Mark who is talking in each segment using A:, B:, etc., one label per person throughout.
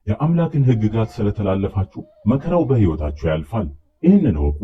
A: የአምላክን ሕግጋት ስለተላለፋችሁ መከራው በሕይወታችሁ ያልፋል። ይህንን እወቁ።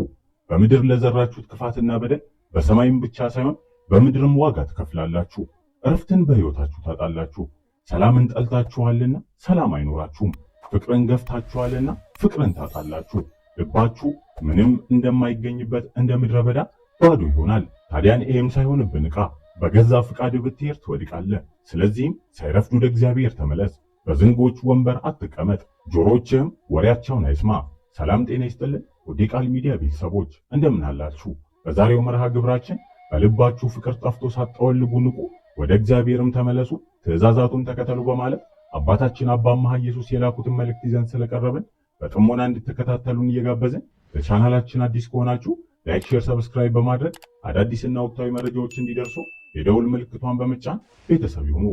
A: በምድር ለዘራችሁት ክፋትና በደል በሰማይም ብቻ ሳይሆን በምድርም ዋጋ ትከፍላላችሁ። እረፍትን በሕይወታችሁ ታጣላችሁ። ሰላምን ጠልታችኋልና ሰላም አይኖራችሁም። ፍቅርን ገፍታችኋልና ፍቅርን ታጣላችሁ። ልባችሁ ምንም እንደማይገኝበት እንደ ምድረ በዳ ባዶ ይሆናል። ታዲያን ይህም ሳይሆንብህ ንቃ። በገዛ ፍቃድ ብትሄድ ትወድቃለህ። ስለዚህም ሳይረፍድ ወደ እግዚአብሔር ተመለስ። በዝንጎች ወንበር አትቀመጥ፣ ጆሮችህም ወሬያቸውን አይስማ። ሰላም ጤና ይስጥልን ውድ ቃል ሚዲያ ቤተሰቦች እንደምን አላችሁ? በዛሬው መርሃ ግብራችን በልባችሁ ፍቅር ጠፍቶ ሳትጠወልጉ ንቁ፣ ወደ እግዚአብሔርም ተመለሱ፣ ትእዛዛቱን ተከተሉ በማለት አባታችን አባ አምሃ ኢየሱስ የላኩትን መልእክት ይዘን ስለቀረብን በጥሞና እንድትከታተሉን እየጋበዝን ለቻናላችን አዲስ ከሆናችሁ ላይክ፣ ሼር፣ ሰብስክራይብ በማድረግ አዳዲስና ወቅታዊ መረጃዎች እንዲደርሱ የደውል ምልክቷን በመጫን ቤተሰብ ይሁኑ።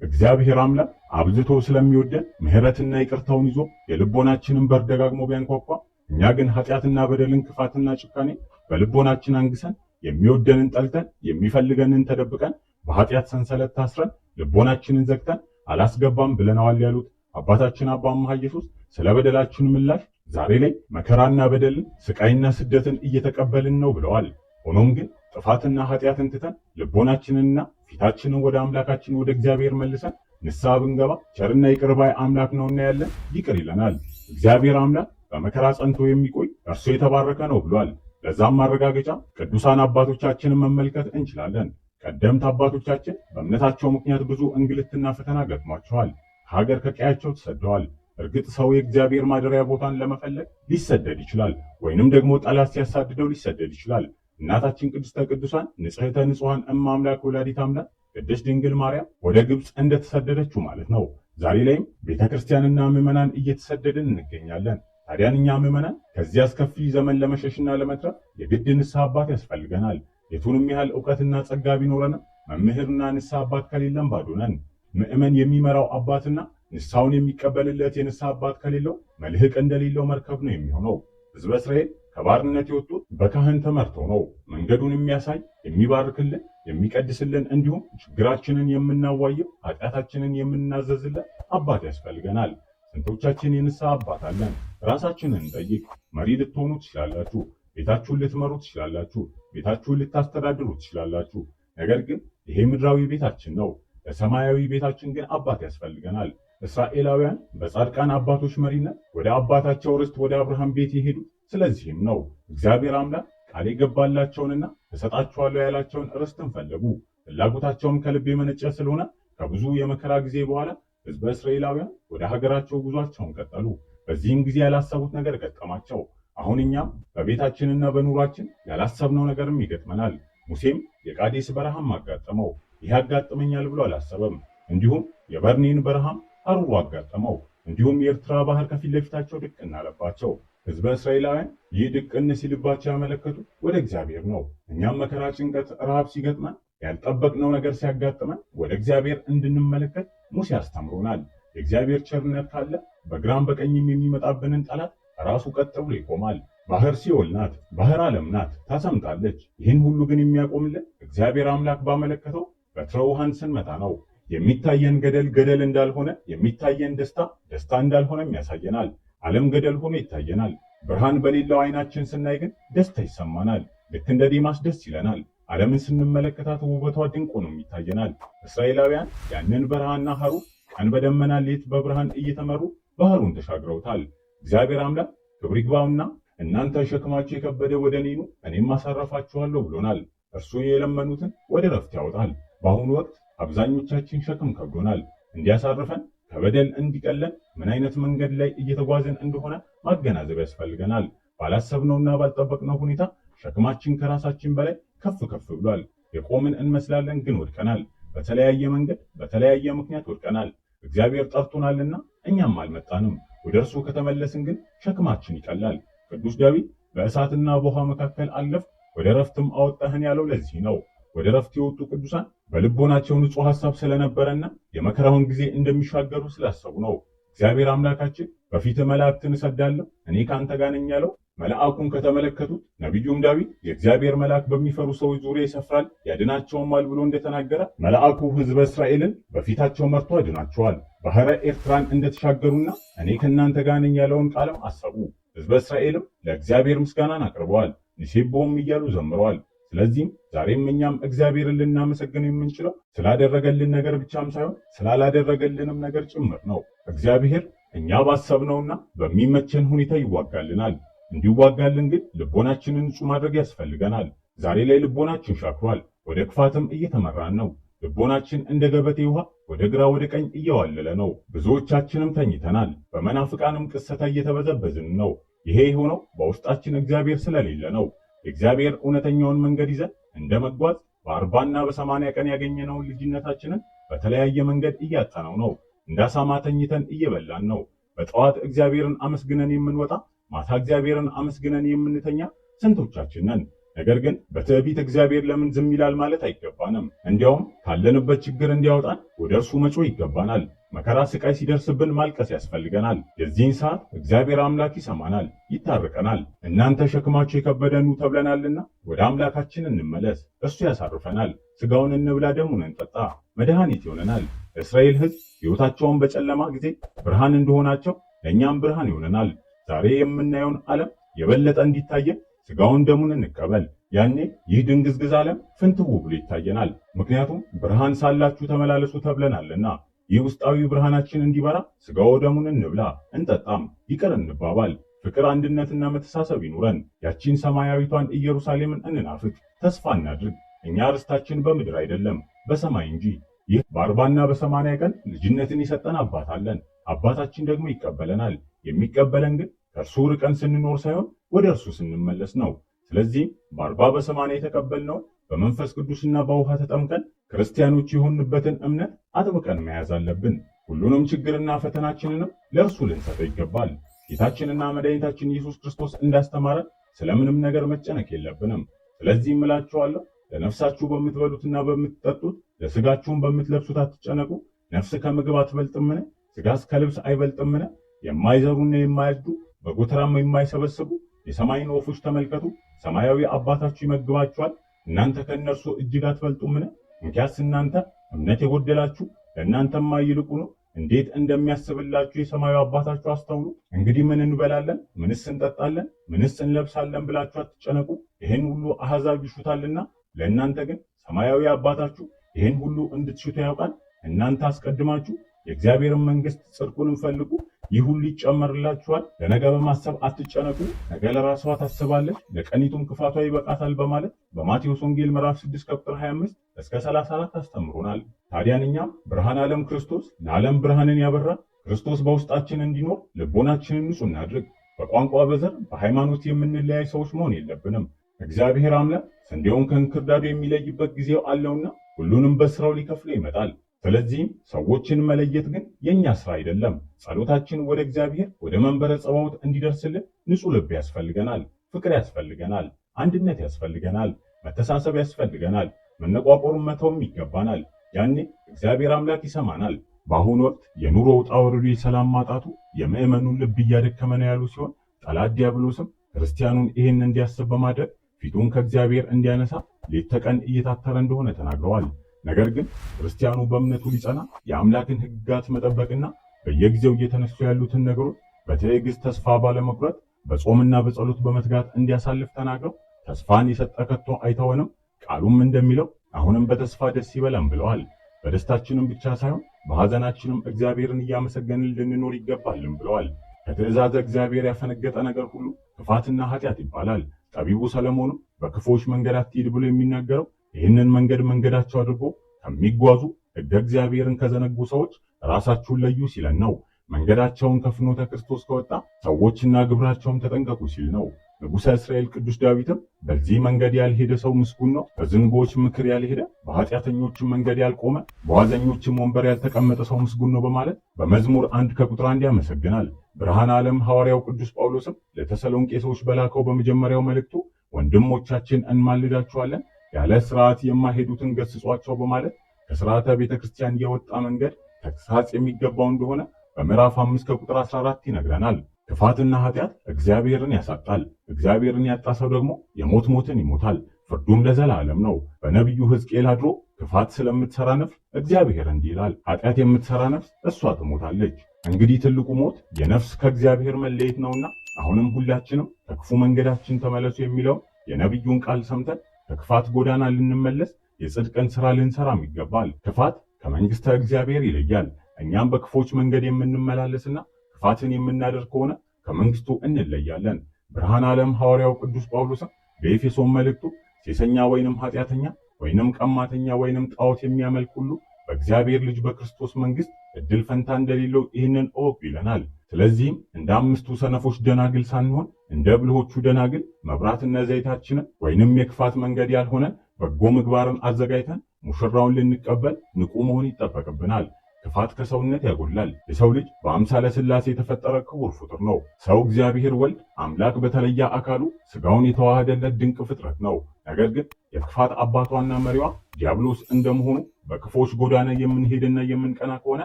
A: እግዚአብሔር አምላክ አብዝቶ ስለሚወደን ምሕረትና ይቅርታውን ይዞ የልቦናችንን በር ደጋግሞ ቢያንኳኳ እኛ ግን ኃጢአትና በደልን፣ ክፋትና ጭካኔ በልቦናችን አንግሰን የሚወደንን ጠልተን የሚፈልገንን ተደብቀን በኃጢአት ሰንሰለት ታስረን ልቦናችንን ዘግተን አላስገባም ብለናል ያሉት አባታችን አባ አምሃ ኢየሱስ ስለ በደላችን ምላሽ ዛሬ ላይ መከራና በደልን፣ ስቃይና ስደትን እየተቀበልን ነው ብለዋል። ሆኖም ግን ጥፋትና ኃጢአትን ትተን ልቦናችንንና ፊታችንን ወደ አምላካችን ወደ እግዚአብሔር መልሰን ንስሐ ብንገባ ቸርና ይቅር ባይ አምላክ ነውና ያለን ይቅር ይለናል። እግዚአብሔር አምላክ በመከራ ጸንቶ የሚቆይ እርሱ የተባረከ ነው ብሏል። ለዛም ማረጋገጫ ቅዱሳን አባቶቻችንን መመልከት እንችላለን። ቀደምት አባቶቻችን በእምነታቸው ምክንያት ብዙ እንግልትና ፈተና ገጥሟቸዋል። ከሀገር ከቀያቸው ተሰደዋል። እርግጥ ሰው የእግዚአብሔር ማደሪያ ቦታን ለመፈለግ ሊሰደድ ይችላል፣ ወይንም ደግሞ ጠላት ሲያሳድደው ሊሰደድ ይችላል። እናታችን ቅድስተ ቅዱሳን ንጽሕተ ንጹሐን እመ አምላክ ወላዲተ አምላክ ቅድስት ድንግል ማርያም ወደ ግብፅ እንደተሰደደችው ማለት ነው። ዛሬ ላይም ቤተክርስቲያንና ምዕመናን እየተሰደድን እንገኛለን። ታዲያን እኛ ምዕመናን ከዚህ አስከፊ ዘመን ለመሸሽና ለመትረፍ የግድ ንስሐ አባት ያስፈልገናል። የቱንም ያህል ዕውቀትና ጸጋ ቢኖረንም መምህርና ንስሐ አባት ከሌለን ባዶ ነን። ምዕመን የሚመራው አባትና ንስሐውን የሚቀበልለት የንስሐ አባት ከሌለው መልህቅ እንደሌለው መርከብ ነው የሚሆነው። ሕዝበ እስራኤል ከባርነት የወጡት በካህን ተመርተው ነው። መንገዱን የሚያሳይ የሚባርክልን፣ የሚቀድስልን እንዲሁም ችግራችንን የምናዋየው ኃጢአታችንን የምናዘዝልን አባት ያስፈልገናል። ስንቶቻችን የንስሐ አባት አለን? ራሳችንን እንጠይቅ። መሪ ልትሆኑ ትችላላችሁ። ቤታችሁን ልትመሩ ትችላላችሁ። ቤታችሁን ልታስተዳድሩ ትችላላችሁ። ነገር ግን ይሄ ምድራዊ ቤታችን ነው። ለሰማያዊ ቤታችን ግን አባት ያስፈልገናል። እስራኤላውያን በጻድቃን አባቶች መሪነት ወደ አባታቸው ርስት ወደ አብርሃም ቤት የሄዱት ስለዚህም ነው። እግዚአብሔር አምላክ ቃል የገባላቸውንና እሰጣቸዋለሁ ያላቸውን ርስትን ፈለጉ። ፍላጎታቸውም ከልብ የመነጨ ስለሆነ ከብዙ የመከራ ጊዜ በኋላ ሕዝበ እስራኤላውያን ወደ ሀገራቸው ጉዟቸውን ቀጠሉ። በዚህም ጊዜ ያላሰቡት ነገር ገጠማቸው። አሁን እኛም በቤታችንና በኑሯችን ያላሰብነው ነገርም ይገጥመናል። ሙሴም የቃዴስ በረሃም አጋጠመው። ይህ ያጋጥመኛል ብሎ አላሰበም። እንዲሁም የበርኔን በረሃም ሐሩሩ አጋጠመው። እንዲሁም የኤርትራ ባህር ከፊት ለፊታቸው ድቅን አለባቸው። ሕዝበ እስራኤላውያን ይህ ድቅን ሲልባቸው ያመለከቱ ወደ እግዚአብሔር ነው። እኛም መከራ፣ ጭንቀት፣ ረሃብ ሲገጥመን ያልጠበቅነው ነገር ሲያጋጥመን ወደ እግዚአብሔር እንድንመለከት ሙሴ አስተምሮናል። የእግዚአብሔር ቸርነት ካለ በግራም በቀኝም የሚመጣብንን ጠላት ራሱ ቀጥ ብሎ ይቆማል። ባህር ሲኦል ናት፣ ባህር ዓለም ናት፣ ታሰምጣለች። ይህን ሁሉ ግን የሚያቆምልን እግዚአብሔር አምላክ ባመለከተው በትረ ውሃን ስንመታ ነው። የሚታየን ገደል ገደል እንዳልሆነ፣ የሚታየን ደስታ ደስታ እንዳልሆነም ያሳየናል። ዓለም ገደል ሆኖ ይታየናል። ብርሃን በሌለው አይናችን ስናይ ግን ደስታ ይሰማናል። ልክ እንደ ዴማስ ደስ ይለናል። ዓለምን ስንመለከታት ውበቷ ድንቅ ሆኖ ይታየናል። እስራኤላውያን ያንን በረሃና ሐሩር ቀን በደመና ሌት በብርሃን እየተመሩ ባህሩን ተሻግረውታል። እግዚአብሔር አምላክ ክብር ይግባውና እናንተ ሸክማችሁ የከበደ ወደ እኔ ኑ እኔም አሳረፋችኋለሁ ብሎናል። እርሱ የለመኑትን ወደ ረፍት ያወጣል። በአሁኑ ወቅት አብዛኞቻችን ሸክም ከብዶናል። እንዲያሳርፈን ከበደል እንዲቀለን ምን አይነት መንገድ ላይ እየተጓዝን እንደሆነ ማገናዘብ ያስፈልገናል። ባላሰብነውና ባልጠበቅነው ሁኔታ ሸክማችን ከራሳችን በላይ ከፍ ከፍ ብሏል። የቆምን እንመስላለን፣ ግን ወድቀናል። በተለያየ መንገድ በተለያየ ምክንያት ወድቀናል። እግዚአብሔር ጠርቶናልና እኛም አልመጣንም። ወደ እርሱ ከተመለስን ግን ሸክማችን ይቀላል። ቅዱስ ዳዊት በእሳትና በውሃ መካከል አለፍ ወደ ረፍትም አወጣህን ያለው ለዚህ ነው። ወደ ረፍት የወጡ ቅዱሳን በልቦናቸው ንጹሕ ሐሳብ ስለነበረና የመከራውን ጊዜ እንደሚሻገሩ ስላሰቡ ነው። እግዚአብሔር አምላካችን በፊት መላእክትን እሰዳለሁ እኔ ካንተ ጋር ነኝ ያለው መልአኩን ከተመለከቱት ነቢዩም ዳዊት የእግዚአብሔር መልአክ በሚፈሩ ሰዎች ዙሪያ ይሰፍራል ያድናቸውማል ብሎ እንደተናገረ መልአኩ ሕዝበ እስራኤልን በፊታቸው መርቶ ያድናቸዋል። ባሕረ ኤርትራን እንደተሻገሩና እኔ ከእናንተ ጋር ነኝ ያለውን ቃልም አሰቡ። ሕዝበ እስራኤልም ለእግዚአብሔር ምስጋናን አቅርበዋል፣ ንሴብሖም እያሉ ዘምረዋል። ስለዚህም ዛሬም እኛም እግዚአብሔርን ልናመሰግን የምንችለው ስላደረገልን ነገር ብቻም ሳይሆን ስላላደረገልንም ነገር ጭምር ነው። እግዚአብሔር እኛ ባሰብነውና በሚመቸን ሁኔታ ይዋጋልናል። እንዲዋጋልን ግን ልቦናችንን ንጹህ ማድረግ ያስፈልገናል። ዛሬ ላይ ልቦናችን ሻክሯል፣ ወደ ክፋትም እየተመራን ነው። ልቦናችን እንደ ገበቴ ውሃ ወደ ግራ ወደ ቀኝ እየዋለለ ነው። ብዙዎቻችንም ተኝተናል፣ በመናፍቃንም ቅሰታ እየተበዘበዝን ነው። ይሄ የሆነው በውስጣችን እግዚአብሔር ስለሌለ ነው። የእግዚአብሔር እውነተኛውን መንገድ ይዘን እንደ መጓዝ በ40ና በ80 ቀን ያገኘነውን ልጅነታችንን በተለያየ መንገድ እያጣነው ነው። እንደ አሳማ ተኝተን እየበላን ነው። በጠዋት እግዚአብሔርን አመስግነን የምንወጣ ማታ እግዚአብሔርን አመስግነን የምንተኛ ስንቶቻችን ነን? ነገር ግን በትዕቢት እግዚአብሔር ለምን ዝም ይላል ማለት አይገባንም። እንዲያውም ካለንበት ችግር እንዲያወጣን ወደ እርሱ መጮህ ይገባናል። መከራ ስቃይ ሲደርስብን ማልቀስ ያስፈልገናል። የዚህን ሰዓት እግዚአብሔር አምላክ ይሰማናል፣ ይታርቀናል። እናንተ ሸክማችሁ የከበደ ኑ ተብለናልና ወደ አምላካችን እንመለስ፣ እርሱ ያሳርፈናል። ስጋውን እንብላ፣ ደሙን እንጠጣ፣ መድኃኒት ይሆነናል። ለእስራኤል ሕዝብ ሕይወታቸውን በጨለማ ጊዜ ብርሃን እንደሆናቸው ለእኛም ብርሃን ይሆነናል። ዛሬ የምናየውን ዓለም የበለጠ እንዲታየን ስጋውን ደሙን እንቀበል። ያኔ ይህ ድንግዝግዝ ዓለም ፍንትው ብሎ ይታየናል። ምክንያቱም ብርሃን ሳላችሁ ተመላለሱ ተብለናልና። ይህ ውስጣዊ ብርሃናችን እንዲበራ ስጋው ደሙን እንብላ፣ እንጠጣም፣ ይቅር እንባባል። ፍቅር፣ አንድነትና መተሳሰብ ይኑረን። ያቺን ሰማያዊቷን ኢየሩሳሌምን እንናፍቅ፣ ተስፋ እናድርግ። እኛ ርስታችን በምድር አይደለም በሰማይ እንጂ። ይህ በ40ና በ80 ቀን ልጅነትን የሰጠን አባት አለን። አባታችን ደግሞ ይቀበለናል። የሚቀበለን ግን ከእርሱ ርቀን ስንኖር ሳይሆን ወደ እርሱ ስንመለስ ነው። ስለዚህ በ40 በ80 የተቀበልነውን በመንፈስ ቅዱስና በውሃ ተጠምቀን ክርስቲያኖች የሆንበትን እምነት አጥብቀን መያዝ አለብን። ሁሉንም ችግርና ፈተናችንንም ለእርሱ ልንሰጠው ይገባል። ጌታችንና መድኃኒታችን ኢየሱስ ክርስቶስ እንዳስተማረን ስለምንም ነገር መጨነቅ የለብንም። ስለዚህ እምላችኋለሁ ለነፍሳችሁ በምትበሉትና በምትጠጡት ለስጋችሁም በምትለብሱት አትጨነቁ። ነፍስ ከምግብ አትበልጥምን? ስጋስ ከልብስ አይበልጥምን? የማይዘሩና የማያጭዱ በጎተራም የማይሰበስቡ የሰማይን ወፎች ተመልከቱ፣ ሰማያዊ አባታችሁ ይመግባችኋል። እናንተ ከእነርሱ እጅግ አትበልጡምን? እንኪያስ እናንተ እምነት የጎደላችሁ ለእናንተማ ይልቁኑ እንዴት እንደሚያስብላችሁ የሰማዩ አባታችሁ አስተውሉ። እንግዲህ ምን እንበላለን፣ ምንስ እንጠጣለን፣ ምንስ እንለብሳለን ብላችሁ አትጨነቁ። ይህን ሁሉ አሕዛብ ይሹታልና ለእናንተ ግን ሰማያዊ አባታችሁ ይህን ሁሉ እንድትሹት ያውቃል። እናንተ አስቀድማችሁ የእግዚአብሔርን መንግሥት ጽድቁንም ፈልጉ፣ ይህ ሁሉ ይጨመርላችኋል። ለነገ በማሰብ አትጨነቁ፣ ነገ ለራሷ ታስባለች፣ ለቀኒቱም ክፋቷ ይበቃታል በማለት በማቴዎስ ወንጌል ምዕራፍ 6 ቁጥር 25 እስከ 34 አስተምሮናል። ታዲያን እኛም ብርሃነ ዓለም ክርስቶስ ለዓለም ብርሃንን ያበራ ክርስቶስ በውስጣችን እንዲኖር ልቦናችንን ንጹህ እናድርግ። በቋንቋ በዘር በሃይማኖት የምንለያይ ሰዎች መሆን የለብንም። እግዚአብሔር አምላክ ስንዴውን ከእንክርዳዱ የሚለይበት ጊዜው አለውና ሁሉንም በስራው ሊከፍለው ይመጣል። ስለዚህም ሰዎችን መለየት ግን የኛ ስራ አይደለም። ጸሎታችን ወደ እግዚአብሔር ወደ መንበረ ጸባዖት እንዲደርስልን ንጹህ ልብ ያስፈልገናል፣ ፍቅር ያስፈልገናል፣ አንድነት ያስፈልገናል፣ መተሳሰብ ያስፈልገናል። መነቋቆሩን መተውም ይገባናል። ያኔ እግዚአብሔር አምላክ ይሰማናል። በአሁኑ ወቅት የኑሮ ውጣ ውረዱ የሰላም ማጣቱ የምዕመኑን ልብ እያደከመ ነው ያሉ ሲሆን ጠላት ዲያብሎስም ክርስቲያኑን ይህን እንዲያስብ በማድረግ ፊቱን ከእግዚአብሔር እንዲያነሳ ሌት ተቀን እየታተረ እንደሆነ ተናግረዋል። ነገር ግን ክርስቲያኑ በእምነቱ ሊጸና የአምላክን ሕግጋት መጠበቅና በየጊዜው እየተነሱ ያሉትን ነገሮች በትዕግስት ተስፋ ባለመቁረጥ በጾምና በጸሎት በመትጋት እንዲያሳልፍ ተናግረው ተስፋን የሰጠ ከቶ አይተወንም፣ ቃሉም እንደሚለው አሁንም በተስፋ ደስ ይበለን ብለዋል። በደስታችንም ብቻ ሳይሆን በሐዘናችንም እግዚአብሔርን እያመሰገንን ልንኖር ይገባልን ብለዋል። ከትእዛዘ እግዚአብሔር ያፈነገጠ ነገር ሁሉ ክፋትና ኃጢአት ይባላል። ጠቢቡ ሰለሞንም በክፉዎች መንገድ አትሂድ ብሎ የሚናገረው ይህንን መንገዳቸው አድርጎ ከሚጓዙ ሕገ እግዚአብሔርን ከዘነጉ ሰዎች ራሳችሁን ለዩ ሲለን ነው። መንገዳቸውን ከፍኖተ ክርስቶስ ከወጣ ሰዎችና ግብራቸውም ተጠንቀቁ ሲል ነው። ንጉሠ እስራኤል ቅዱስ ዳዊትም በዚህ መንገድ ያልሄደ ሰው ምስጉን ነው፣ በዝንጎች ምክር ያልሄደ፣ በኃጢአተኞችም መንገድ ያልቆመ፣ በዋዘኞችም ወንበር ያልተቀመጠ ሰው ምስጉን ነው በማለት በመዝሙር 1 ከቁጥር 1 ያመሰግናል። ብርሃነ ዓለም ሐዋርያው ቅዱስ ጳውሎስም ለተሰሎንቄ ሰዎች በላከው በመጀመሪያው መልእክቱ ወንድሞቻችን እንማልዳችኋለን፣ ያለ ስርዓት የማይሄዱትን ገስጿቸው በማለት ከስርዓተ ቤተክርስቲያን የወጣ መንገድ ተግሳጽ የሚገባው እንደሆነ በምዕራፍ 5 ከቁጥር 14 ይነግረናል። ክፋትና ኃጢአት እግዚአብሔርን ያሳጣል። እግዚአብሔርን ያጣ ሰው ደግሞ የሞት ሞትን ይሞታል፣ ፍርዱም ለዘላለም ነው። በነቢዩ ሕዝቅኤል አድሮ ክፋት ስለምትሰራ ነፍስ እግዚአብሔር እንዲህ ይላል፣ ኃጢአት የምትሰራ ነፍስ እሷ ትሞታለች። እንግዲህ ትልቁ ሞት የነፍስ ከእግዚአብሔር መለየት ነውና አሁንም ሁላችንም ከክፉ መንገዳችን ተመለሱ የሚለው የነቢዩን ቃል ሰምተን ከክፋት ጎዳና ልንመለስ የጽድቅን ሥራ ልንሰራም ይገባል። ክፋት ከመንግሥተ እግዚአብሔር ይለያል። እኛም በክፎች መንገድ የምንመላለስና ክፋትን የምናደርግ ከሆነ ከመንግሥቱ እንለያለን። ብርሃነ ዓለም ሐዋርያው ቅዱስ ጳውሎስም በኤፌሶን መልእክቱ ሴሰኛ ወይንም ኃጢአተኛ ወይንም ቀማተኛ ወይንም ጣዖት የሚያመልክ ሁሉ በእግዚአብሔር ልጅ በክርስቶስ መንግሥት እድል ፈንታ እንደሌለው ይህንን እወቁ ይለናል። ስለዚህም እንደ አምስቱ ሰነፎች ደናግል ሳንሆን እንደ ብልሆቹ ደናግል መብራትና ዘይታችንን ወይንም የክፋት መንገድ ያልሆነን በጎ ምግባርን አዘጋጅተን ሙሽራውን ልንቀበል ንቁ መሆን ይጠበቅብናል። ክፋት ከሰውነት ያጎላል። የሰው ልጅ በአምሳለ ሥላሴ የተፈጠረ ክቡር ፍጡር ነው። ሰው እግዚአብሔር ወልድ አምላክ በተለየ አካሉ ሥጋውን የተዋሃደለት ድንቅ ፍጥረት ነው። ነገር ግን የክፋት አባቷና መሪዋ ዲያብሎስ እንደመሆኑ በክፎች ጎዳና የምንሄድና የምንቀና ከሆነ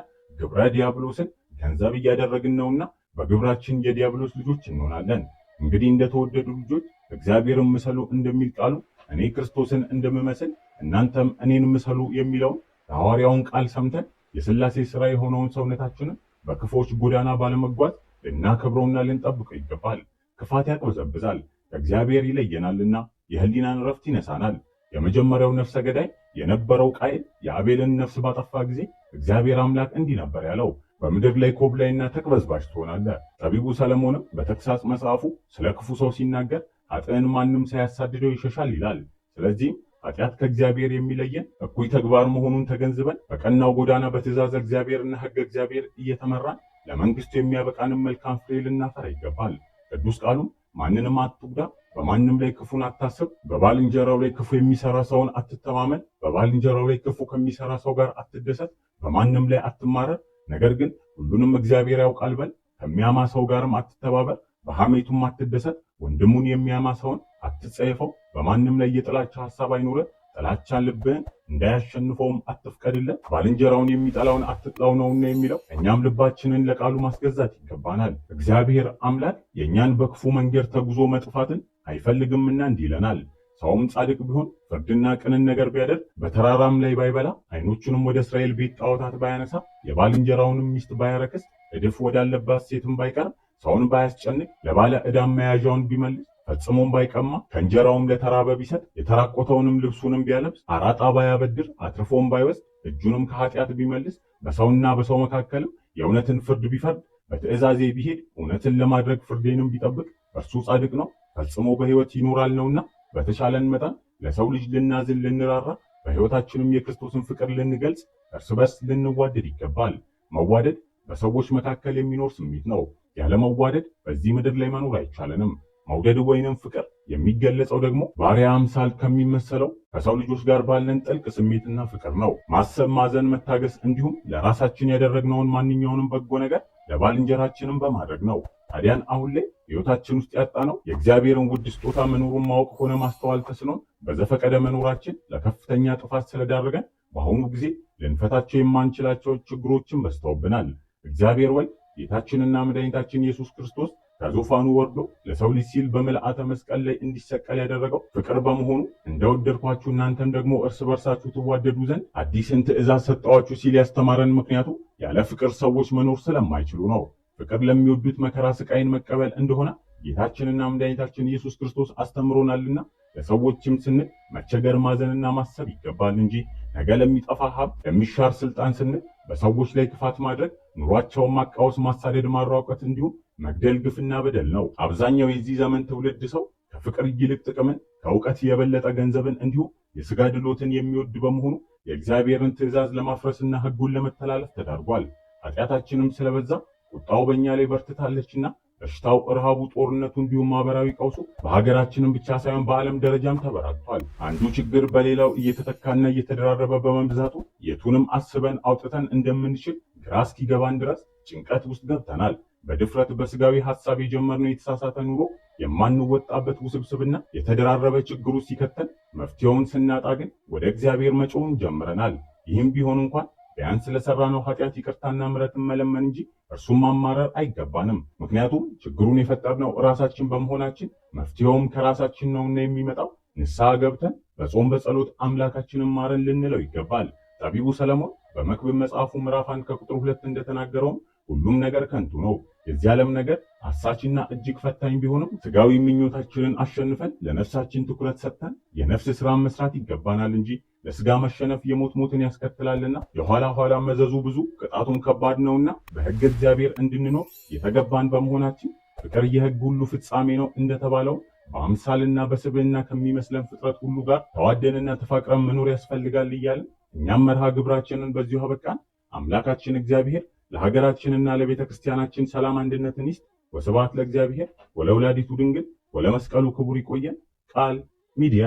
A: ግብረ ዲያብሎስን ገንዘብ እያደረግን ነውና በግብራችን የዲያብሎስ ልጆች እንሆናለን። እንግዲህ እንደተወደዱ ልጆች እግዚአብሔርን ምሰሉ እንደሚል ቃሉ እኔ ክርስቶስን እንደምመስል እናንተም እኔን ምሰሉ የሚለውን የሐዋርያውን ቃል ሰምተን የሥላሴ ሥራ የሆነውን ሰውነታችንን በክፎች ጎዳና ባለመጓዝ ልናከብረውና ልንጠብቀው ይገባል። ክፋት ያቅበዘብዛል፣ ከእግዚአብሔር ይለየናልና የህሊናን ረፍት ይነሳናል። የመጀመሪያው ነፍሰ ገዳይ የነበረው ቃየል የአቤልን ነፍስ ባጠፋ ጊዜ እግዚአብሔር አምላክ እንዲህ ነበር ያለው፣ በምድር ላይ ኮብላይና ተቅበዝባዥ ትሆናለህ። ጠቢቡ ሰለሞንም በተግሣጽ መጽሐፉ ስለ ክፉ ሰው ሲናገር ኃጥእን ማንም ሳያሳድደው ይሸሻል ይላል። ስለዚህም ኃጢአት ከእግዚአብሔር የሚለየን እኩይ ተግባር መሆኑን ተገንዝበን በቀናው ጎዳና በትእዛዝ እግዚአብሔርና ሕገ እግዚአብሔር እየተመራን ለመንግሥቱ የሚያበቃንን መልካም ፍሬ ልናፈራ ይገባል። ቅዱስ ቃሉም ማንንም አትጉዳ፣ በማንም ላይ ክፉን አታስብ፣ በባልንጀራው ላይ ክፉ የሚሰራ ሰውን አትተማመን፣ በባልንጀራው ላይ ክፉ ከሚሰራ ሰው ጋር አትደሰት፣ በማንም ላይ አትማረር፣ ነገር ግን ሁሉንም እግዚአብሔር ያውቃል በል፣ ከሚያማ ሰው ጋርም አትተባበር፣ በሐሜቱም አትደሰት፣ ወንድሙን የሚያማ ሰውን አትጸየፈው፣ በማንም ላይ የጥላቻ ሐሳብ አይኑረ፣ ጥላቻን ልብህን እንዳያሸንፈውም አትፍቀድለት፣ ባልንጀራውን የሚጠላውን አትጥላው ነውና የሚለው እኛም ልባችንን ለቃሉ ማስገዛት ይገባናል። እግዚአብሔር አምላክ የእኛን በክፉ መንገድ ተጉዞ መጥፋትን አይፈልግምና እንዲህ ይለናል፣ ሰውም ጻድቅ ቢሆን ፍርድና ቅንን ነገር ቢያደርግ በተራራም ላይ ባይበላ ዓይኖቹንም ወደ እስራኤል ቤት ጣዖታት ባያነሳ የባልንጀራውንም ሚስት ባያረክስ እድፍ ወዳለባት ሴትም ባይቀርብ ሰውን ባያስጨንቅ ለባለ ዕዳም መያዣውን ቢመልስ ፈጽሞም ባይቀማ ከእንጀራውም ለተራበ ቢሰጥ የተራቆተውንም ልብሱንም ቢያለብስ አራጣ ባያበድር አትርፎም ባይወስድ እጁንም ከኃጢአት ቢመልስ በሰውና በሰው መካከልም የእውነትን ፍርድ ቢፈርድ በትእዛዜ ቢሄድ እውነትን ለማድረግ ፍርዴንም ቢጠብቅ እርሱ ጻድቅ ነው፣ ፈጽሞ በሕይወት ይኖራል ነውና በተሻለን መጠን ለሰው ልጅ ልናዝን፣ ልንራራ፣ በሕይወታችንም የክርስቶስን ፍቅር ልንገልጽ እርስ በርስ ልንዋደድ ይገባል። መዋደድ በሰዎች መካከል የሚኖር ስሜት ነው። ያለ መዋደድ በዚህ ምድር ላይ መኖር አይቻለንም። መውደድ ወይንም ፍቅር የሚገለጸው ደግሞ ባሪያ አምሳል ከሚመሰለው ከሰው ልጆች ጋር ባለን ጥልቅ ስሜትና ፍቅር ነው። ማሰብ፣ ማዘን፣ መታገስ እንዲሁም ለራሳችን ያደረግነውን ማንኛውንም በጎ ነገር ለባልንጀራችንም በማድረግ ነው። ታዲያን አሁን ላይ ሕይወታችን ውስጥ ያጣነው የእግዚአብሔርን ውድ ስጦታ መኖሩን ማወቅ ሆነ ማስተዋል ተስኖን በዘፈቀደ መኖራችን ለከፍተኛ ጥፋት ስለዳረገን በአሁኑ ጊዜ ልንፈታቸው የማንችላቸው ችግሮችን በዝተውብናል። እግዚአብሔር ወልድ ጌታችንና መድኃኒታችን ኢየሱስ ክርስቶስ ከዙፋኑ ወርዶ ለሰው ልጅ ሲል በምልአተ መስቀል ላይ እንዲሰቀል ያደረገው ፍቅር በመሆኑ እንደወደድኳችሁ እናንተም ደግሞ እርስ በርሳችሁ ትዋደዱ ዘንድ አዲስን ትእዛዝ ሰጠኋችሁ ሲል ያስተማረን ምክንያቱ ያለ ፍቅር ሰዎች መኖር ስለማይችሉ ነው። ፍቅር ለሚወዱት መከራ ስቃይን መቀበል እንደሆነ ጌታችንና መድኃኒታችን ኢየሱስ ክርስቶስ አስተምሮናልና ለሰዎችም ስንል መቸገር፣ ማዘንና ማሰብ ይገባል እንጂ ነገ ለሚጠፋ ሀብት፣ ለሚሻር ስልጣን ስንል በሰዎች ላይ ክፋት ማድረግ፣ ኑሯቸውን ማቃወስ፣ ማሳደድ፣ ማራውቀት እንዲሁም መግደል ግፍና በደል ነው። አብዛኛው የዚህ ዘመን ትውልድ ሰው ከፍቅር ይልቅ ጥቅምን፣ ከእውቀት የበለጠ ገንዘብን እንዲሁም የሥጋ ድሎትን የሚወድ በመሆኑ የእግዚአብሔርን ትእዛዝ ለማፍረስና ሕጉን ለመተላለፍ ተዳርጓል። ኃጢአታችንም ስለበዛ ቁጣው በእኛ ላይ በርትታለችና በሽታው፣ ረሃቡ፣ ጦርነቱ እንዲሁም ማህበራዊ ቀውሱ በሀገራችንም ብቻ ሳይሆን በዓለም ደረጃም ተበራክቷል። አንዱ ችግር በሌላው እየተተካና እየተደራረበ በመብዛቱ የቱንም አስበን አውጥተን እንደምንችል ግራ እስኪገባን ድረስ ጭንቀት ውስጥ ገብተናል። በድፍረት በስጋዊ ሐሳብ የጀመርነው የተሳሳተ ኑሮ የማንወጣበት ውስብስብና የተደራረበ ችግሩ ሲከተን መፍትሄውን ስናጣ ግን ወደ እግዚአብሔር መጮህን ጀምረናል። ይህም ቢሆን እንኳን ቢያንስ ስለሰራነው ኃጢአት ይቅርታና ምሕረትን መለመን እንጂ እርሱም ማማረር አይገባንም። ምክንያቱም ችግሩን የፈጠርነው ራሳችን በመሆናችን መፍትሄውም ከራሳችን ነውና የሚመጣው ንስሐ ገብተን በጾም በጸሎት አምላካችንን ማረን ልንለው ይገባል። ጠቢቡ ሰለሞን በመክብብ መጽሐፉ ምዕራፍ 1 ከቁጥር 2 እንደተናገረው ሁሉም ነገር ከንቱ ነው፣ የዚህ ዓለም ነገር አሳችና እጅግ ፈታኝ ቢሆንም ስጋዊ ምኞታችንን አሸንፈን ለነፍሳችን ትኩረት ሰጥተን የነፍስ ስራን መስራት ይገባናል እንጂ ለስጋ መሸነፍ የሞት ሞትን ያስከትላልና የኋላ መዘዙ ብዙ ቅጣቱም ከባድ ነውና በሕግ እግዚአብሔር እንድንኖር የተገባን በመሆናችን ፍቅር የሕግ ሁሉ ፍጻሜ ነው እንደተባለው በአምሳልና በስብዕና ከሚመስለን ፍጥረት ሁሉ ጋር ተዋደንና ተፋቅረን መኖር ያስፈልጋል እያልን እኛም መርሃ ግብራችንን በዚሁ አበቃን። አምላካችን እግዚአብሔር ለሀገራችንና ለቤተ ክርስቲያናችን ሰላም አንድነትን ይስጥ። ወስብሐት ለእግዚአብሔር ወለወላዲቱ ድንግል ወለመስቀሉ ክቡር። ይቆየን። ቃል ሚዲያ